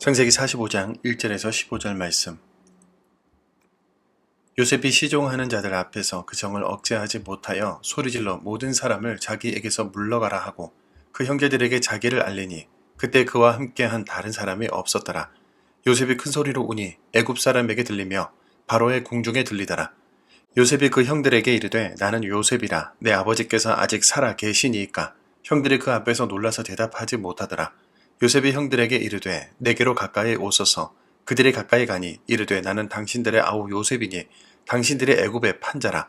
창세기 45장 1절에서 15절 말씀. 요셉이 시종하는 자들 앞에서 그 정을 억제하지 못하여 소리질러 모든 사람을 자기에게서 물러가라 하고 그 형제들에게 자기를 알리니 그때 그와 함께한 다른 사람이 없었더라. 요셉이 큰 소리로 우니 애굽 사람에게 들리며 바로의 궁중에 들리더라. 요셉이 그 형들에게 이르되 나는 요셉이라. 내 아버지께서 아직 살아 계시니이까. 형들이 그 앞에서 놀라서 대답하지 못하더라. 요셉이 형들에게 이르되 내게로 가까이 오소서. 그들이 가까이 가니 이르되 나는 당신들의 아우 요셉이니 당신들이 애굽의 판자라.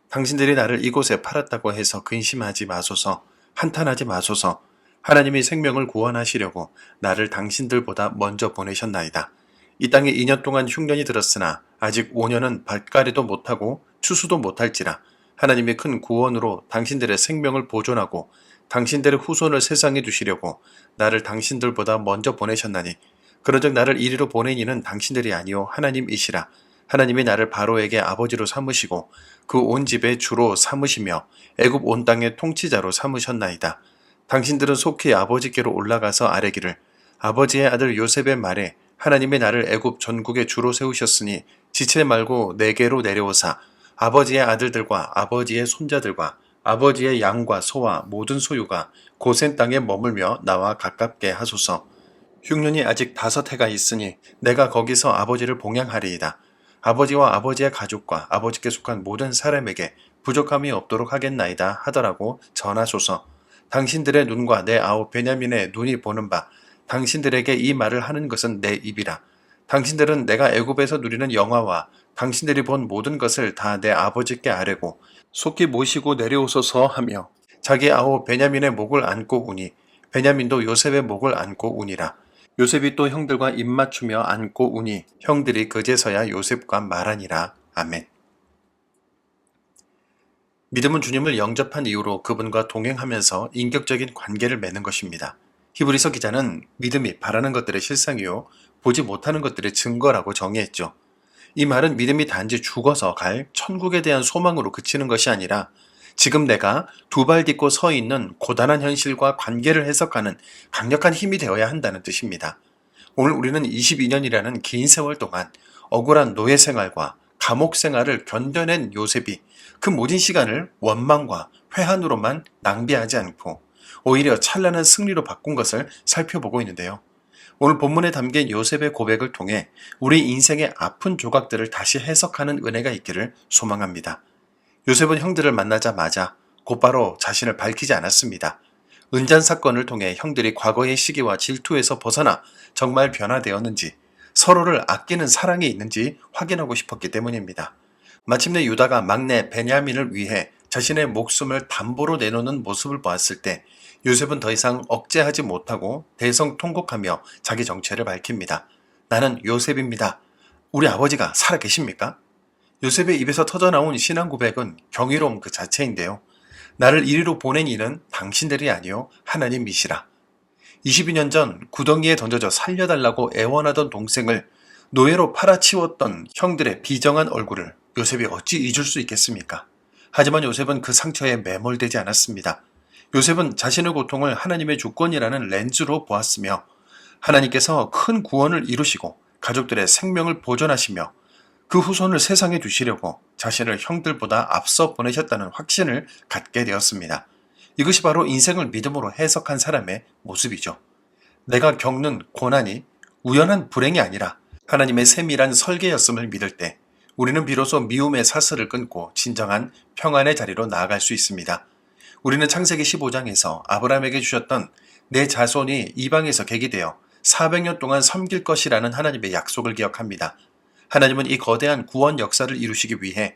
당신들이 나를 이곳에 팔았다고 해서 근심하지 마소서. 한탄하지 마소서. 하나님이 생명을 구원하시려고 나를 당신들보다 먼저 보내셨나이다. 이 땅에 2년 동안 흉년이 들었으나 아직 5년은 밭가리도 못하고 추수도 못할지라. 하나님이 큰 구원으로 당신들의 생명을 보존하고 당신들의 후손을 세상에 두시려고 나를 당신들보다 먼저 보내셨나니 그런즉 나를 이리로 보낸 이는 당신들이 아니요 하나님이시라. 하나님이 나를 바로에게 아버지로 삼으시고 그 온 집의 주로 삼으시며 애굽 온 땅의 통치자로 삼으셨나이다. 당신들은 속히 아버지께로 올라가서 아뢰기를 아버지의 아들 요셉의 말에 하나님이 나를 애굽 전국의 주로 세우셨으니 지체 말고 내게로 내려오사 아버지의 아들들과 아버지의 손자들과 아버지의 양과 소와 모든 소유가 고센 땅에 머물며 나와 가깝게 하소서. 흉년이 아직 5해가 있으니 내가 거기서 아버지를 봉양하리이다. 아버지와 아버지의 가족과 아버지께 속한 모든 사람에게 부족함이 없도록 하겠나이다 하더라고 전하소서. 당신들의 눈과 내 아우 베냐민의 눈이 보는 바 당신들에게 이 말을 하는 것은 내 입이라. 당신들은 내가 애굽에서 누리는 영화와 당신들이 본 모든 것을 다 내 아버지께 아뢰고 속히 모시고 내려오소서 하며 자기 아우 베냐민의 목을 안고 우니 베냐민도 요셉의 목을 안고 우니라. 요셉이 또 형들과 입맞추며 안고 우니 형들이 그제서야 요셉과 말하니라. 아멘. 믿음은 주님을 영접한 이후로 그분과 동행하면서 인격적인 관계를 맺는 것입니다. 히브리서 기자는 믿음이 바라는 것들의 실상이요 보지 못하는 것들의 증거라고 정의했죠. 이 말은 믿음이 단지 죽어서 갈 천국에 대한 소망으로 그치는 것이 아니라 지금 내가 두 발 딛고 서 있는 고단한 현실과 관계를 해석하는 강력한 힘이 되어야 한다는 뜻입니다. 오늘 우리는 22년이라는 긴 세월 동안 억울한 노예 생활과 감옥 생활을 견뎌낸 요셉이 그 모든 시간을 원망과 회한으로만 낭비하지 않고 오히려 찬란한 승리로 바꾼 것을 살펴보고 있는데요. 오늘 본문에 담긴 요셉의 고백을 통해 우리 인생의 아픈 조각들을 다시 해석하는 은혜가 있기를 소망합니다. 요셉은 형들을 만나자마자 곧바로 자신을 밝히지 않았습니다. 은잔 사건을 통해 형들이 과거의 시기와 질투에서 벗어나 정말 변화되었는지 서로를 아끼는 사랑이 있는지 확인하고 싶었기 때문입니다. 마침내 유다가 막내 베냐민을 위해 자신의 목숨을 담보로 내놓는 모습을 보았을 때 요셉은 더 이상 억제하지 못하고 대성통곡하며 자기 정체를 밝힙니다. 나는 요셉입니다. 우리 아버지가 살아계십니까? 요셉의 입에서 터져나온 신앙 고백은 경이로움 그 자체인데요. 나를 이리로 보낸 이는 당신들이 아니요 하나님이시라. 22년 전 구덩이에 던져져 살려달라고 애원하던 동생을 노예로 팔아치웠던 형들의 비정한 얼굴을 요셉이 어찌 잊을 수 있겠습니까? 하지만 요셉은 그 상처에 매몰되지 않았습니다. 요셉은 자신의 고통을 하나님의 주권이라는 렌즈로 보았으며 하나님께서 큰 구원을 이루시고 가족들의 생명을 보존하시며 그 후손을 세상에 두시려고 자신을 형들보다 앞서 보내셨다는 확신을 갖게 되었습니다. 이것이 바로 인생을 믿음으로 해석한 사람의 모습이죠. 내가 겪는 고난이 우연한 불행이 아니라 하나님의 세밀한 설계였음을 믿을 때 우리는 비로소 미움의 사슬을 끊고 진정한 평안의 자리로 나아갈 수 있습니다. 우리는 창세기 15장에서 아브라함에게 주셨던 내 자손이 이방에서 계기되어 400년 동안 섬길 것이라는 하나님의 약속을 기억합니다. 하나님은 이 거대한 구원 역사를 이루시기 위해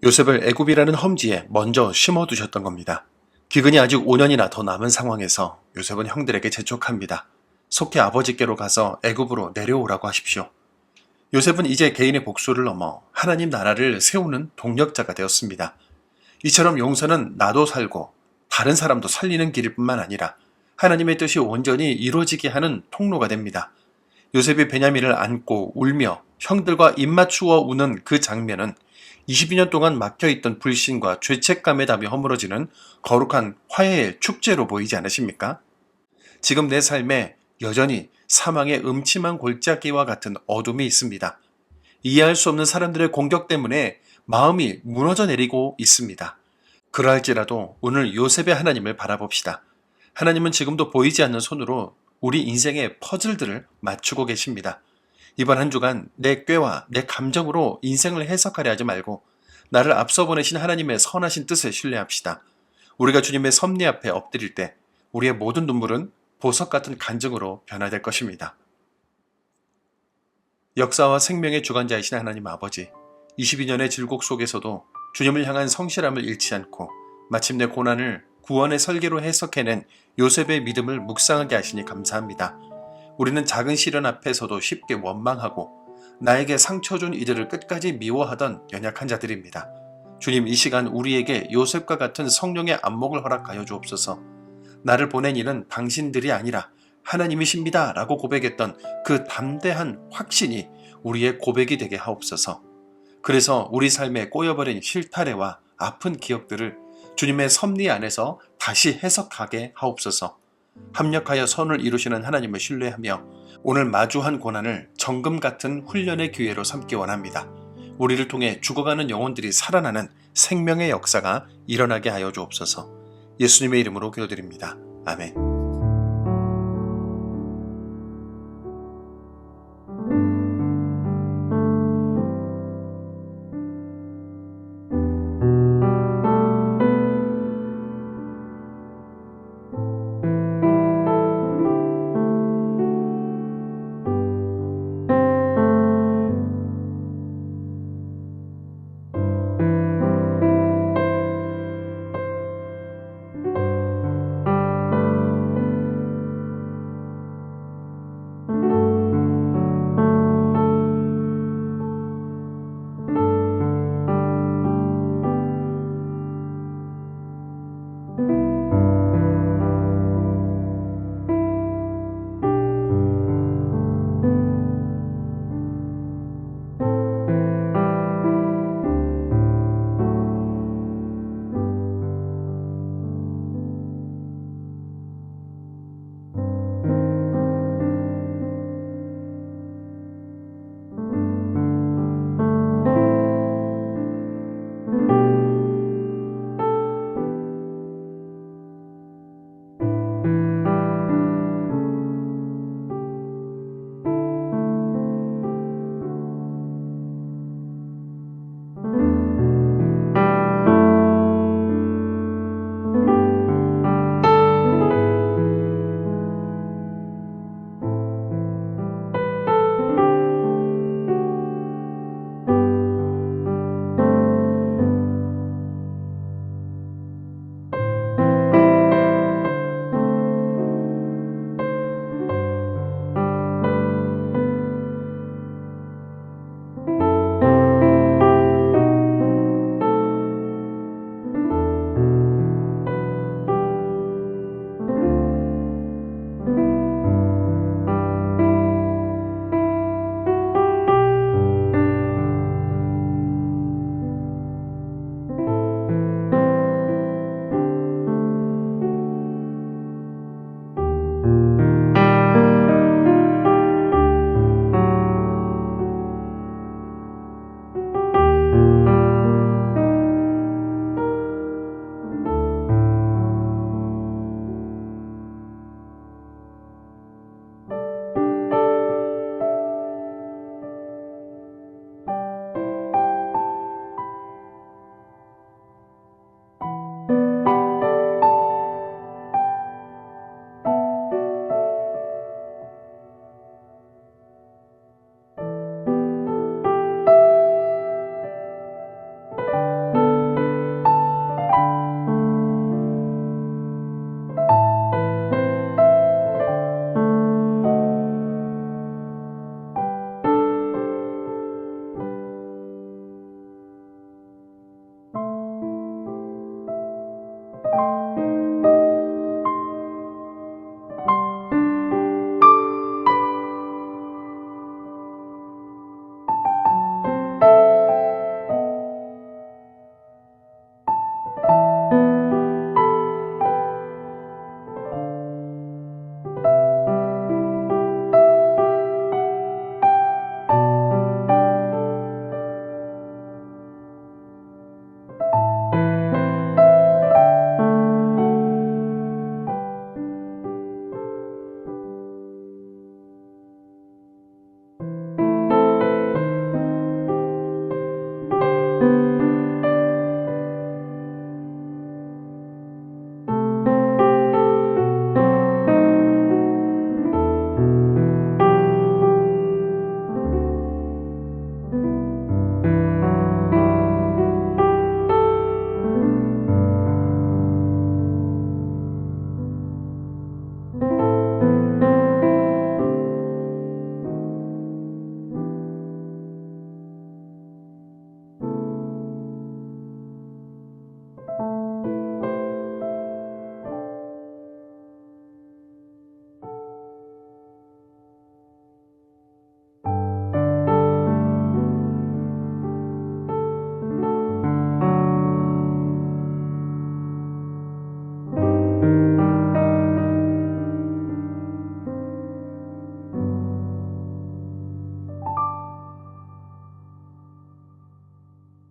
요셉을 애굽이라는 험지에 먼저 심어두셨던 겁니다. 기근이 아직 5년이나 더 남은 상황에서 요셉은 형들에게 재촉합니다. 속히 아버지께로 가서 애굽으로 내려오라고 하십시오. 요셉은 이제 개인의 복수를 넘어 하나님 나라를 세우는 동력자가 되었습니다. 이처럼 용서는 나도 살고 다른 사람도 살리는 길일 뿐만 아니라 하나님의 뜻이 온전히 이루어지게 하는 통로가 됩니다. 요셉이 베냐민을 안고 울며 형들과 입맞추어 우는 그 장면은 22년 동안 막혀있던 불신과 죄책감의 담이 허물어지는 거룩한 화해의 축제로 보이지 않으십니까? 지금 내 삶에 여전히 사망의 음침한 골짜기와 같은 어둠이 있습니다. 이해할 수 없는 사람들의 공격 때문에 마음이 무너져 내리고 있습니다. 그러할지라도 오늘 요셉의 하나님을 바라봅시다. 하나님은 지금도 보이지 않는 손으로 우리 인생의 퍼즐들을 맞추고 계십니다. 이번 한 주간 내 꾀와 내 감정으로 인생을 해석하려 하지 말고 나를 앞서 보내신 하나님의 선하신 뜻을 신뢰합시다. 우리가 주님의 섭리 앞에 엎드릴 때 우리의 모든 눈물은 보석 같은 간증으로 변화될 것입니다. 역사와 생명의 주관자이신 하나님 아버지, 22년의 질곡 속에서도 주님을 향한 성실함을 잃지 않고 마침내 고난을 구원의 설계로 해석해낸 요셉의 믿음을 묵상하게 하시니 감사합니다. 우리는 작은 시련 앞에서도 쉽게 원망하고 나에게 상처 준 이들을 끝까지 미워하던 연약한 자들입니다. 주님, 이 시간 우리에게 요셉과 같은 성령의 안목을 허락하여 주옵소서. 나를 보낸 이는 당신들이 아니라 하나님이십니다 라고 고백했던 그 담대한 확신이 우리의 고백이 되게 하옵소서. 그래서 우리 삶에 꼬여버린 실타래와 아픈 기억들을 주님의 섭리 안에서 다시 해석하게 하옵소서. 합력하여 선을 이루시는 하나님을 신뢰하며 오늘 마주한 고난을 정금 같은 훈련의 기회로 삼기 원합니다. 우리를 통해 죽어가는 영혼들이 살아나는 생명의 역사가 일어나게 하여 주옵소서. 예수님의 이름으로 기도드립니다. 아멘.